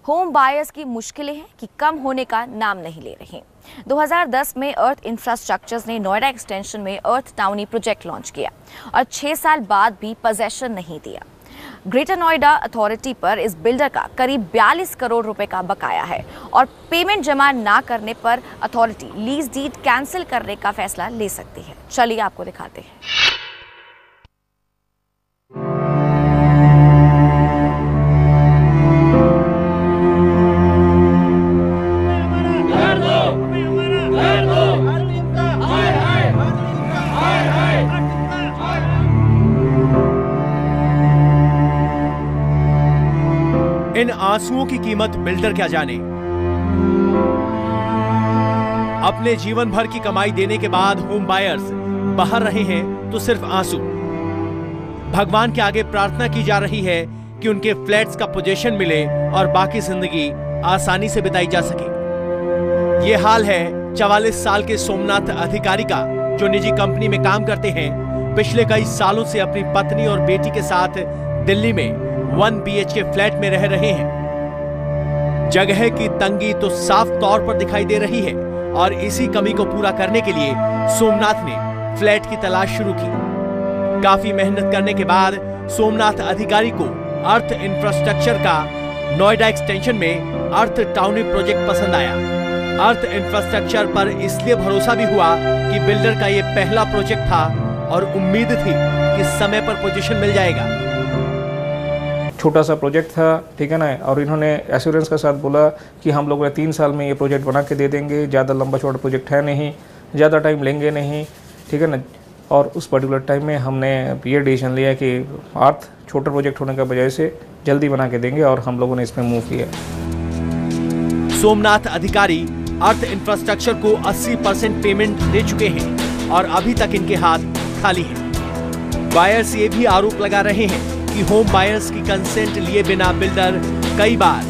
Home buyers की मुश्किलें हैं कि कम होने का नाम नहीं ले रही। 2010 में अर्थ इंफ्रास्ट्रक्चर्स ने नोएडा एक्सटेंशन में अर्थ टाउनी प्रोजेक्ट लॉन्च किया और 6 साल बाद भी पोजेशन नहीं दिया। ग्रेटर नोएडा अथॉरिटी पर इस बिल्डर का करीब 42 करोड़ रुपए का बकाया है और पेमेंट जमा ना करने पर अथॉरिटी लीज डीड कैंसिल करने का फैसला ले सकती है। चलिए आपको दिखाते हैं। इन आंसुओं की कीमत बिल्डर क्या जाने। अपने जीवन भर की कमाई देने के बाद होम बायर्स बहा रहे हैं तो सिर्फ आंसू। भगवान के आगे प्रार्थना की जा रही है कि उनके फ्लैट्स का पोजीशन मिले और बाकी जिंदगी आसानी से बिताई जा सके। ये हाल है 44 साल के सोमनाथ अधिकारी का, जो निजी कंपनी में काम करते हैं। पिछले कई सालों से अपनी पत्नी और बेटी के साथ दिल्ली में 1 BHK फ्लैट में रह रहे हैं। जगह की तंगी तो साफ तौर पर दिखाई दे रही है और इसी कमी को पूरा करने के लिए सोमनाथ ने फ्लैट की तलाश शुरू की। काफी मेहनत करने के बाद सोमनाथ अधिकारी को अर्थ इंफ्रास्ट्रक्चर का नोएडा एक्सटेंशन में अर्थ टाउनी प्रोजेक्ट पसंद आया। अर्थ इंफ्रास्ट्रक्चर पर इसलिए भरोसा भी हुआ कि बिल्डर का यह पहला प्रोजेक्ट था और उम्मीद थी कि समय पर पोजीशन मिल जाएगा। छोटा सा प्रोजेक्ट था, ठीक है ना, और इन्होंने एश्योरेंस के साथ बोला कि हम लोग 3 साल में ये प्रोजेक्ट बना के दे देंगे। ज़्यादा लंबा छोटा प्रोजेक्ट है नहीं, ज़्यादा टाइम लेंगे नहीं, ठीक है ना। और उस पर्टिकुलर टाइम में हमने ये डिसीजन लिया कि अर्थ छोटा प्रोजेक्ट होने के बजाय से जल्दी बना के देंगे और हम लोगों ने इसमें मूव किया। सोमनाथ अधिकारी अर्थ इंफ्रास्ट्रक्चर को 80% पेमेंट दे चुके हैं और अभी तक इनके हाथ खाली हैं। बायर्स ये भी आरोप लगा रहे हैं कि होम बायर्स की कंसेंट लिए बिना बिल्डर कई बार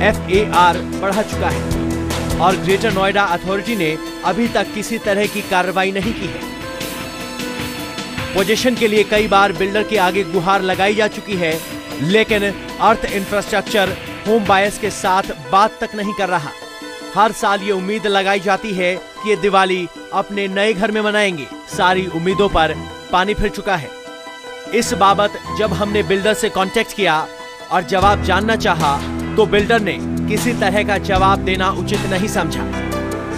FAR बढ़ा चुका है और ग्रेटर नोएडा अथॉरिटी ने अभी तक किसी तरह की कार्रवाई नहीं की है। पोजीशन के लिए कई बार बिल्डर के आगे गुहार लगाई जा चुकी है, लेकिन अर्थ इंफ्रास्ट्रक्चर होम बायर्स के साथ बात तक नहीं कर रहा। हर साल ये उम्मीद लगाई जाती है कि ये दिवाली अपने नए घर में मनाएंगे। सारी उम्मीदों पर पानी फिर चुका है। इस बाबत जब हमने बिल्डर से कांटेक्ट किया और जवाब जानना चाहा तो बिल्डर ने किसी तरह का जवाब देना उचित नहीं समझा।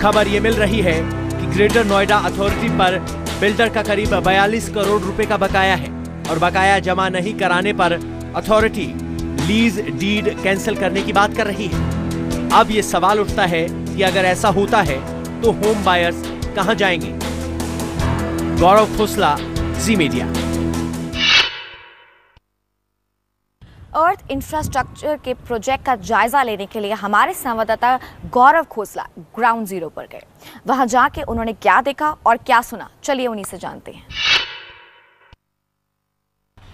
खबर ये मिल रही है कि ग्रेटर नोएडा अथॉरिटी पर बिल्डर का करीब 42 करोड़ रुपए का बकाया है और बकाया जमा नहीं कराने पर अथॉरिटी लीज डीड कैंसिल करने की बात कर रही है। अब ये सवाल उठता है कि अगर ऐसा होता है तो होम बायर्स कहां जाएंगे। गौरव खोसला, जी मीडिया। अर्थ इंफ्रास्ट्रक्चर के प्रोजेक्ट का जायजा लेने के लिए हमारे संवाददाता गौरव खोसला ग्राउंड जीरो पर गए। वहां जाके उन्होंने क्या देखा और क्या सुना, चलिए उन्हीं से जानते हैं।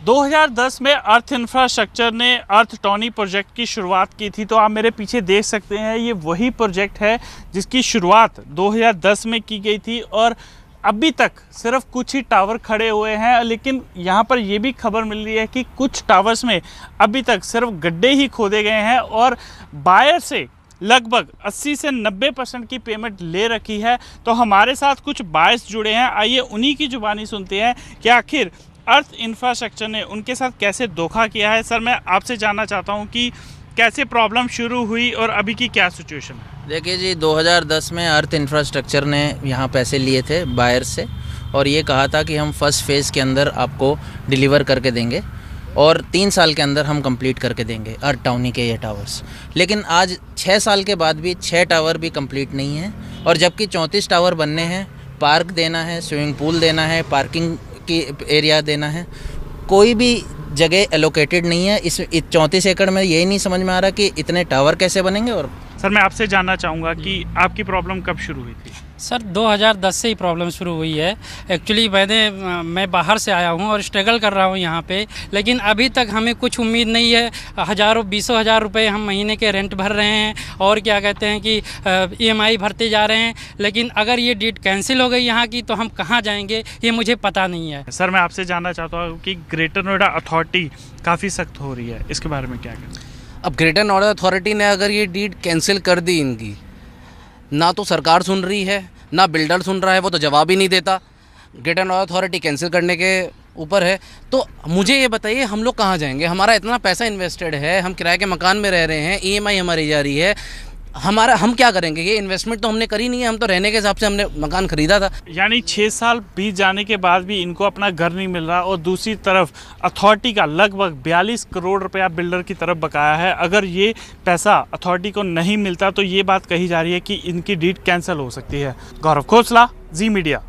2010 में अर्थ इंफ्रास्ट्रक्चर ने अर्थ टाउनी प्रोजेक्ट की शुरुआत की थी। तो आप मेरे पीछे देख सकते हैं, ये वही प्रोजेक्ट है जिसकी शुरुआत 2010 में की गई थी और अभी तक सिर्फ कुछ ही टावर खड़े हुए हैं। लेकिन यहाँ पर यह भी खबर मिल रही है कि कुछ टावर्स में अभी तक सिर्फ गड्ढे ही खोदे गए हैं और बायर से लगभग 80 से 90% की पेमेंट ले रखी है। तो हमारे साथ कुछ बायर्स जुड़े हैं, आइए उन्हीं की जुबानी सुनते हैं कि आखिर अर्थ इंफ्रास्ट्रक्चर ने उनके साथ कैसे धोखा किया है। सर, मैं आपसे जानना चाहता हूँ कि कैसे प्रॉब्लम शुरू हुई और अभी की क्या सिचुएशन है। देखिए जी, 2010 में अर्थ इंफ्रास्ट्रक्चर ने यहाँ पैसे लिए थे बायर से और ये कहा था कि हम फर्स्ट फेज़ के अंदर आपको डिलीवर करके देंगे और 3 साल के अंदर हम कंप्लीट करके देंगे अर्थ टाउनी के ये टावर्स। लेकिन आज 6 साल के बाद भी 6 टावर भी कंप्लीट नहीं है और जबकि 34 टावर बनने हैं, पार्क देना है, स्विमिंग पूल देना है, पार्किंग की एरिया देना है, कोई भी जगह एलोकेटेड नहीं है। इस 34 एकड़ में यही नहीं समझ में आ रहा कि इतने टावर कैसे बनेंगे। और सर, मैं आपसे जानना चाहूँगा कि आपकी प्रॉब्लम कब शुरू हुई थी। सर 2010 से ही प्रॉब्लम शुरू हुई है। एक्चुअली मैं बाहर से आया हूँ और स्ट्रगल कर रहा हूँ यहाँ पे, लेकिन अभी तक हमें कुछ उम्मीद नहीं है। हज़ारों 20,000 रुपये हम महीने के रेंट भर रहे हैं और क्या कहते हैं कि EMI भरते जा रहे हैं। लेकिन अगर ये डीड कैंसिल हो गई यहाँ की तो हम कहाँ जाएंगे ये मुझे पता नहीं है। सर, मैं आपसे जानना चाहता हूँ कि ग्रेटर नोएडा अथॉरिटी काफ़ी सख्त हो रही है, इसके बारे में क्या कहते हैं। अब ग्रेटर नोएडा अथॉरिटी ने अगर ये डीड कैंसिल कर दी इनकी, ना तो सरकार सुन रही है ना बिल्डर सुन रहा है, वो तो जवाब ही नहीं देता। ग्रेटर नोएडा अथॉरिटी कैंसिल करने के ऊपर है। तो मुझे ये बताइए हम लोग कहाँ जाएंगे? हमारा इतना पैसा इन्वेस्टेड है, हम किराए के मकान में रह रहे हैं, EMI हमारी जा रही है, हम क्या करेंगे? ये इन्वेस्टमेंट तो हमने करी नहीं है, हम तो रहने के हिसाब से हमने मकान खरीदा था। यानी 6 साल बीत जाने के बाद भी इनको अपना घर नहीं मिल रहा, और दूसरी तरफ अथॉरिटी का लगभग 42 करोड़ रुपया बिल्डर की तरफ बकाया है। अगर ये पैसा अथॉरिटी को नहीं मिलता तो ये बात कही जा रही है कि इनकी डीड कैंसिल हो सकती है। गौरव खोसला, जी मीडिया।